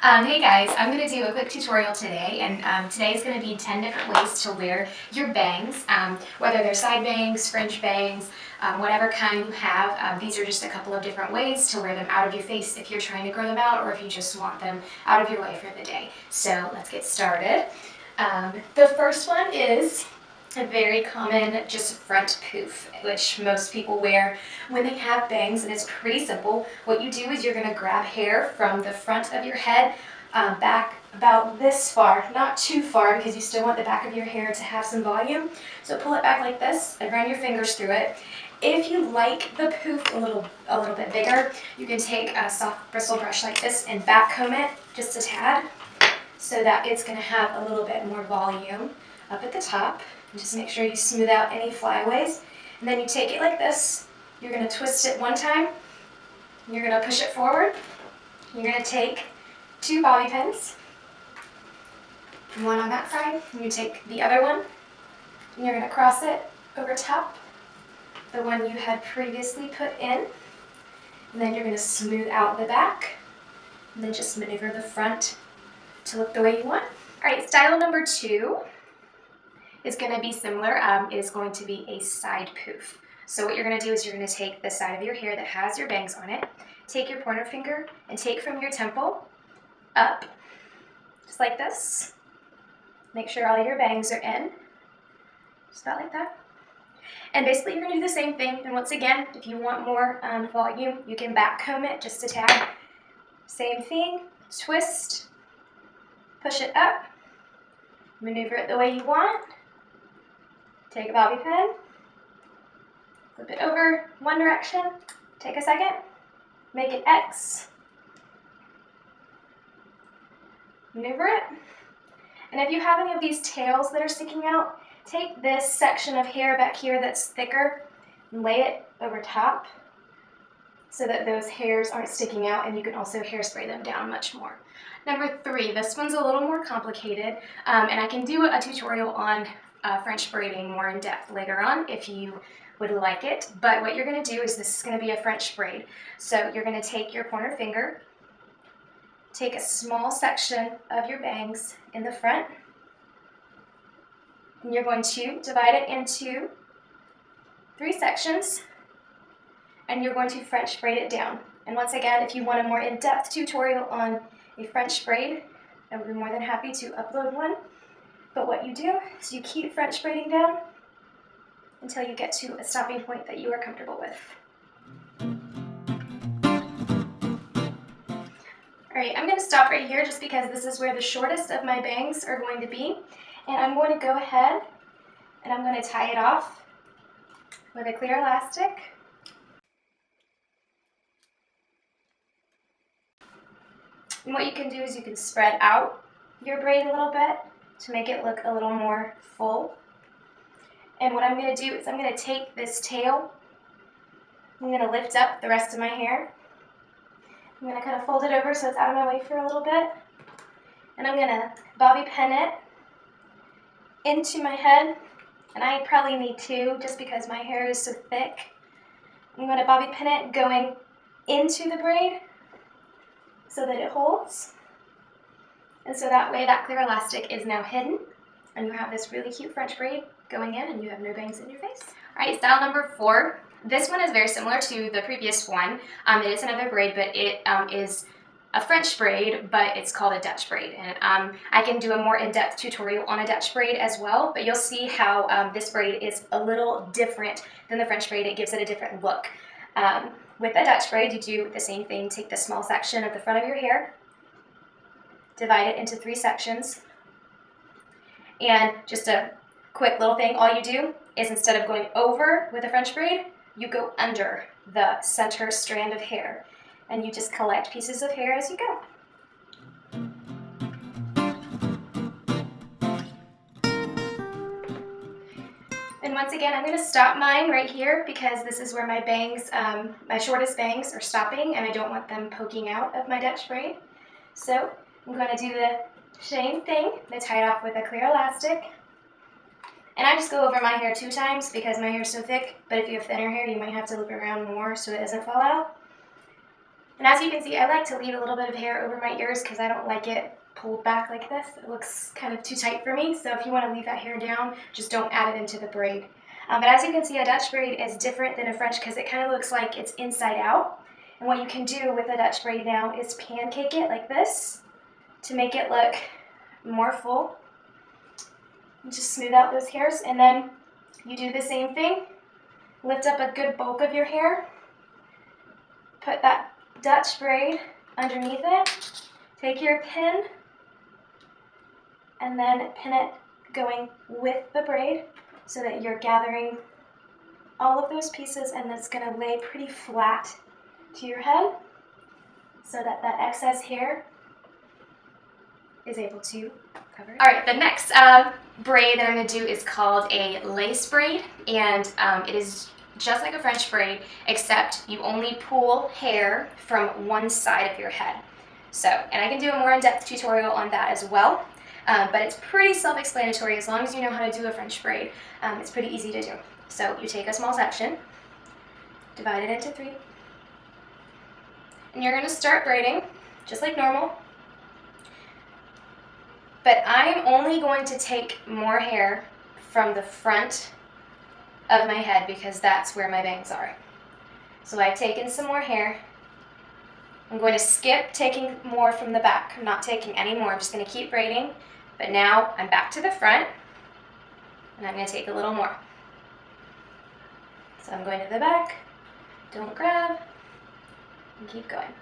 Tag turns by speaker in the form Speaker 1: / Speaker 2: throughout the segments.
Speaker 1: Hey guys, I'm going to do a quick tutorial today, and today is going to be 10 different ways to wear your bangs, whether they're side bangs, fringe bangs, whatever kind you have. These are just a couple of different ways to wear them out of your face if you're trying to grow them out or if you just want them out of your way for the day. So let's get started. The first one is a very common just front poof, which most people wear when they have bangs, and it's pretty simple. What you do is you're going to grab hair from the front of your head back about this far, not too far because you still want the back of your hair to have some volume. So pull it back like this and run your fingers through it. If you like the poof a little bit bigger, you can take a soft bristle brush like this and back comb it just a tad so that it's going to have a little bit more volume up at the top. And just make sure you smooth out any flyaways. And then you take it like this. You're going to twist it one time. You're going to push it forward. You're going to take 2 bobby pins, one on that side, and you take the other one, and you're going to cross it over top, the one you had previously put in, and then you're going to smooth out the back, and then just maneuver the front to look the way you want. All right, style number 2 is going to be similar. It is going to be a side poof. So what you're going to do is you're going to take the side of your hair that has your bangs on it, take your pointer finger, and take from your temple up, just like this. Make sure all your bangs are in, just about like that. And basically you're going to do the same thing. And once again, if you want more volume, you can back comb it just a tad. Same thing, twist, push it up, maneuver it the way you want. Take a bobby pin, flip it over one direction, take a second, make an X, maneuver it. And if you have any of these tails that are sticking out, take this section of hair back here that's thicker and lay it over top so that those hairs aren't sticking out, and you can also hairspray them down much more. Number 3, this one's a little more complicated, and I can do a tutorial on French braiding more in depth later on if you would like it. But what you're going to do is this is going to be a French braid. So you're going to take your pointer finger, take a small section of your bangs in the front, and you're going to divide it into 3 sections, and you're going to French braid it down. And once again, if you want a more in-depth tutorial on a French braid, I would be more than happy to upload one. But what you do is you keep French braiding down until you get to a stopping point that you are comfortable with. All right, I'm going to stop right here just because this is where the shortest of my bangs are going to be. And I'm going to go ahead and I'm going to tie it off with a clear elastic. And what you can do is you can spread out your braid a little bit to make it look a little more full. And what I'm going to do is I'm going to take this tail, I'm going to lift up the rest of my hair. I'm going to kind of fold it over so it's out of my way for a little bit. And I'm going to bobby pin it into my head. And I probably need 2 just because my hair is so thick. I'm going to bobby pin it going into the braid so that it holds. And so that way that clear elastic is now hidden, and you have this really cute French braid going in, and you have no bangs in your face. All right, style number 4. This one is very similar to the previous one. It is another braid, but it is a French braid, but it's called a Dutch braid. And I can do a more in-depth tutorial on a Dutch braid as well, but you'll see how this braid is a little different than the French braid. It gives it a different look. With a Dutch braid, you do the same thing. Take the small section at the front of your hair, divide it into 3 sections, and just a quick little thing, all you do is instead of going over with a French braid, you go under the center strand of hair, and you just collect pieces of hair as you go. And once again, I'm going to stop mine right here because this is where my bangs, my shortest bangs are stopping, and I don't want them poking out of my Dutch braid. So I'm going to do the same thing. I'm going to tie it off with a clear elastic. And I just go over my hair 2 times because my hair is so thick, but if you have thinner hair, you might have to loop it around more so it doesn't fall out. And as you can see, I like to leave a little bit of hair over my ears because I don't like it pulled back like this. It looks kind of too tight for me. So if you want to leave that hair down, just don't add it into the braid. But as you can see, a Dutch braid is different than a French because it kind of looks like it's inside out. And what you can do with a Dutch braid now is pancake it like this to make it look more full. Just smooth out those hairs, and then you do the same thing. Lift up a good bulk of your hair. Put that Dutch braid underneath it. Take your pin and then pin it going with the braid so that you're gathering all of those pieces, and it's going to lay pretty flat to your head so that that excess hair is able to cover it. All right, the next braid that I'm going to do is called a lace braid, and it is just like a French braid, except you only pull hair from one side of your head. So, and I can do a more in-depth tutorial on that as well, but it's pretty self-explanatory as long as you know how to do a French braid. It's pretty easy to do. So you take a small section, divide it into 3, and you're going to start braiding just like normal. But I'm only going to take more hair from the front of my head because that's where my bangs are. So I've taken some more hair. I'm going to skip taking more from the back. I'm not taking any more. I'm just going to keep braiding. But now I'm back to the front, and I'm going to take a little more. So I'm going to the back, don't grab, and keep going.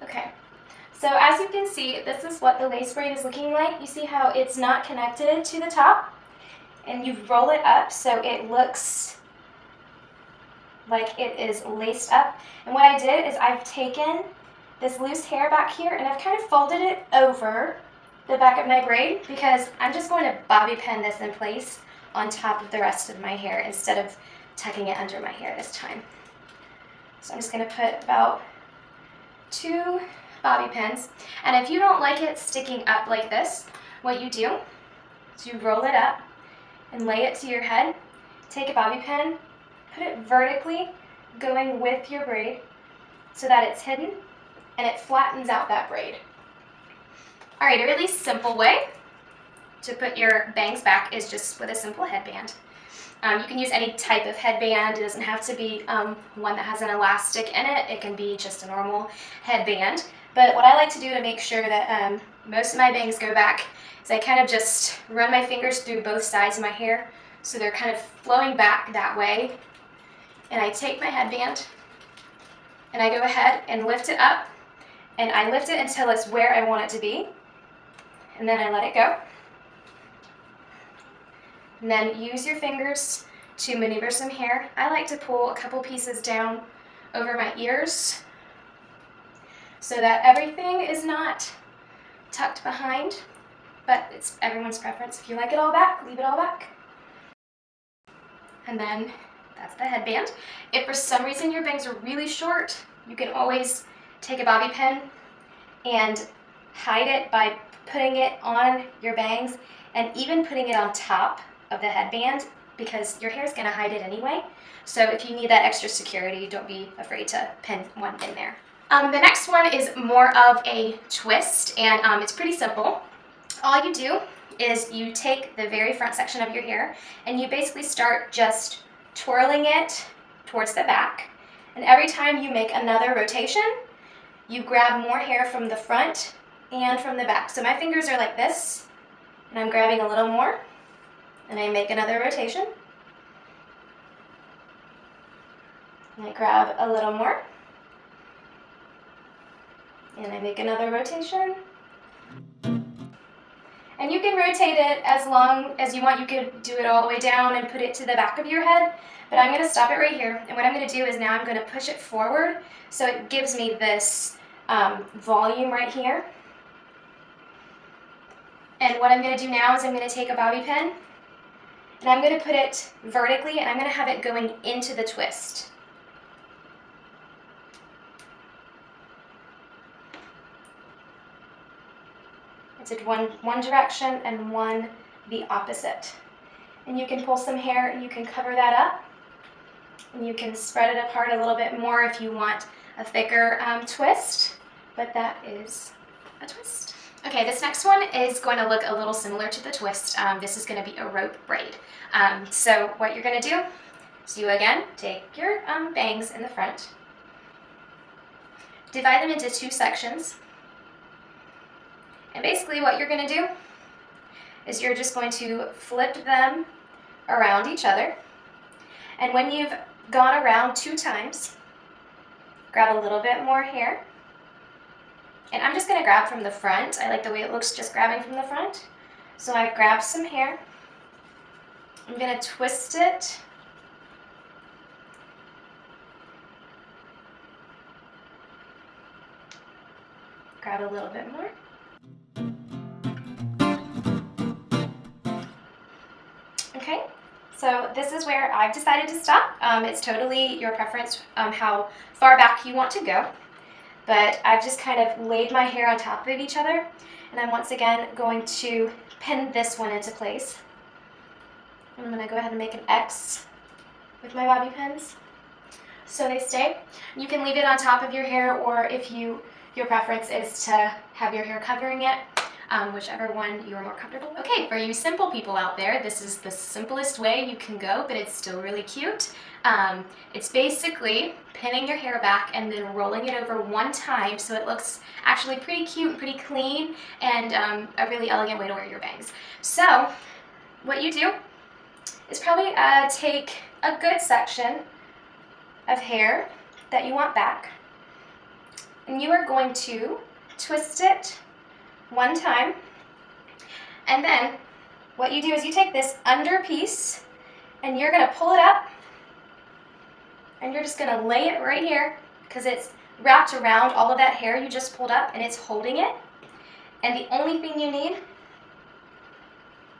Speaker 1: Okay, so as you can see, this is what the lace braid is looking like. You see how it's not connected to the top? And you roll it up so it looks like it is laced up. And what I did is I've taken this loose hair back here and I've kind of folded it over the back of my braid because I'm just going to bobby pin this in place on top of the rest of my hair instead of tucking it under my hair this time. So I'm just going to put about 2 bobby pins. And if you don't like it sticking up like this, what you do is you roll it up and lay it to your head. Take a bobby pin, put it vertically going with your braid so that it's hidden and it flattens out that braid. All right, a really simple way to put your bangs back is just with a simple headband. You can use any type of headband. It doesn't have to be one that has an elastic in it. It can be just a normal headband. But what I like to do to make sure that most of my bangs go back is I kind of just run my fingers through both sides of my hair so they're kind of flowing back that way. And I take my headband and I go ahead and lift it up, and I lift it until it's where I want it to be, and then I let it go. And then use your fingers to maneuver some hair. I like to pull a couple pieces down over my ears so that everything is not tucked behind, but it's everyone's preference. If you like it all back, leave it all back. And then that's the headband. If for some reason your bangs are really short, you can always take a bobby pin and hide it by putting it on your bangs and even putting it on top of the headband because your hair is going to hide it anyway. So if you need that extra security, don't be afraid to pin one in there. The next one is more of a twist, and it's pretty simple. All you do is you take the very front section of your hair and you basically start just twirling it towards the back. And every time you make another rotation, you grab more hair from the front and from the back. So my fingers are like this, and I'm grabbing a little more, and I make another rotation. And I grab a little more, and I make another rotation. And you can rotate it as long as you want. You could do it all the way down and put it to the back of your head, but I'm going to stop it right here. And what I'm going to do is now I'm going to push it forward so it gives me this volume right here. And what I'm going to do now is I'm going to take a bobby pin and I'm going to put it vertically, and I'm going to have it going into the twist. It's in one direction and one the opposite. And you can pull some hair and you can cover that up. And you can spread it apart a little bit more if you want a thicker twist, but that is a twist. Okay, this next one is going to look a little similar to the twist. This is going to be a rope braid. So what you're going to do is you again take your bangs in the front, divide them into 2 sections, and basically what you're going to do is you're just going to flip them around each other, and when you've gone around 2 times, grab a little bit more hair, and I'm just going to grab from the front. I like the way it looks just grabbing from the front. So I've grabbed some hair. I'm going to twist it. Grab a little bit more. Okay, so this is where I've decided to stop. It's totally your preference how far back you want to go. But I've just kind of laid my hair on top of each other, and I'm once again going to pin this one into place. I'm going to go ahead and make an X with my bobby pins so they stay. You can leave it on top of your hair, or if your preference is to have your hair covering it, whichever one you're more comfortable with. Okay, for you simple people out there, this is the simplest way you can go, but it's still really cute. It's basically pinning your hair back and then rolling it over 1 time so it looks actually pretty cute and pretty clean, and a really elegant way to wear your bangs. So what you do is probably take a good section of hair that you want back, and you are going to twist it 1 time, and then what you do is you take this under piece and you're going to pull it up, and you're just going to lay it right here because it's wrapped around all of that hair you just pulled up and it's holding it. And the only thing you need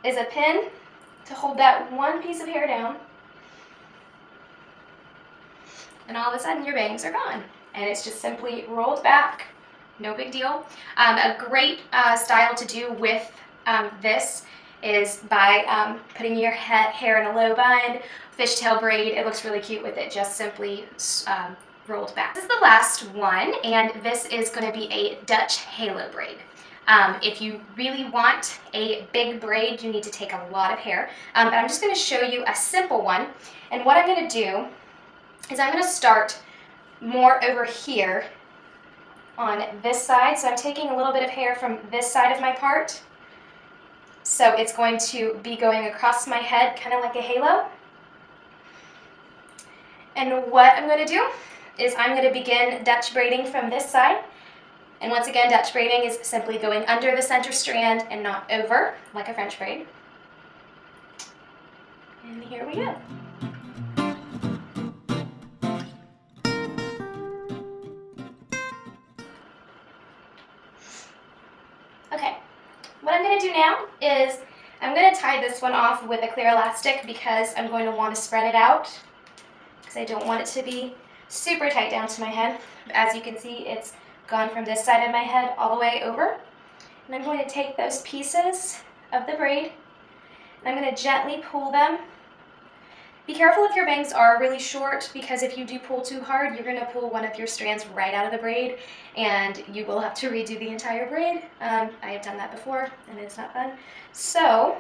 Speaker 1: is a pin to hold that 1 piece of hair down, and all of a sudden your bangs are gone and it's just simply rolled back. No big deal. A great style to do with this is by putting your hair in a low bun, fishtail braid. It looks really cute with it just simply rolled back. This is the last one, and this is going to be a Dutch halo braid. If you really want a big braid, you need to take a lot of hair, but I'm just going to show you a simple one. And what I'm going to do is I'm going to start more over here on this side. So I'm taking a little bit of hair from this side of my part. So it's going to be going across my head, kind of like a halo. And what I'm going to do is I'm going to begin Dutch braiding from this side. And once again, Dutch braiding is simply going under the center strand and not over, like a French braid. And here we go. Okay, what I'm going to do now is I'm going to tie this one off with a clear elastic because I'm going to want to spread it out because I don't want it to be super tight down to my head. As you can see, it's gone from this side of my head all the way over. And I'm going to take those pieces of the braid and I'm going to gently pull them. Be careful if your bangs are really short, because if you do pull too hard, you're going to pull one of your strands right out of the braid and you will have to redo the entire braid. I have done that before and it's not fun. So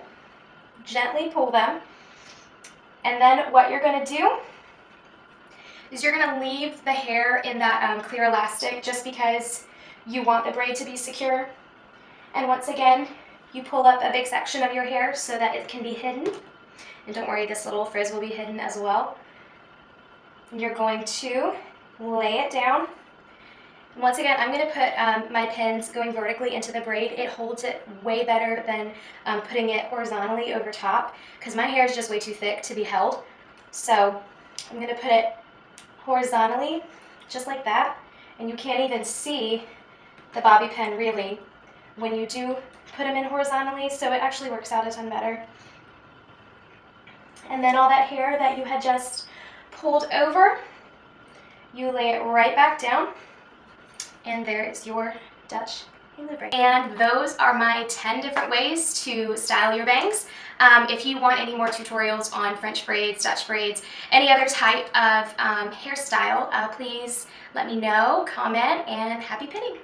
Speaker 1: gently pull them, and then what you're going to do is you're going to leave the hair in that clear elastic just because you want the braid to be secure. And once again, you pull up a big section of your hair so that it can be hidden. And don't worry, this little frizz will be hidden as well. You're going to lay it down. And once again, I'm going to put my pins going vertically into the braid. It holds it way better than putting it horizontally over top because my hair is just way too thick to be held. So I'm going to put it horizontally, just like that. And you can't even see the bobby pin really when you do put them in horizontally, so it actually works out a ton better. And then all that hair that you had just pulled over, you lay it right back down, and there is your Dutch halo braid. And those are my 10 different ways to style your bangs. If you want any more tutorials on French braids, Dutch braids, any other type of hairstyle, please let me know, comment, and happy pinning.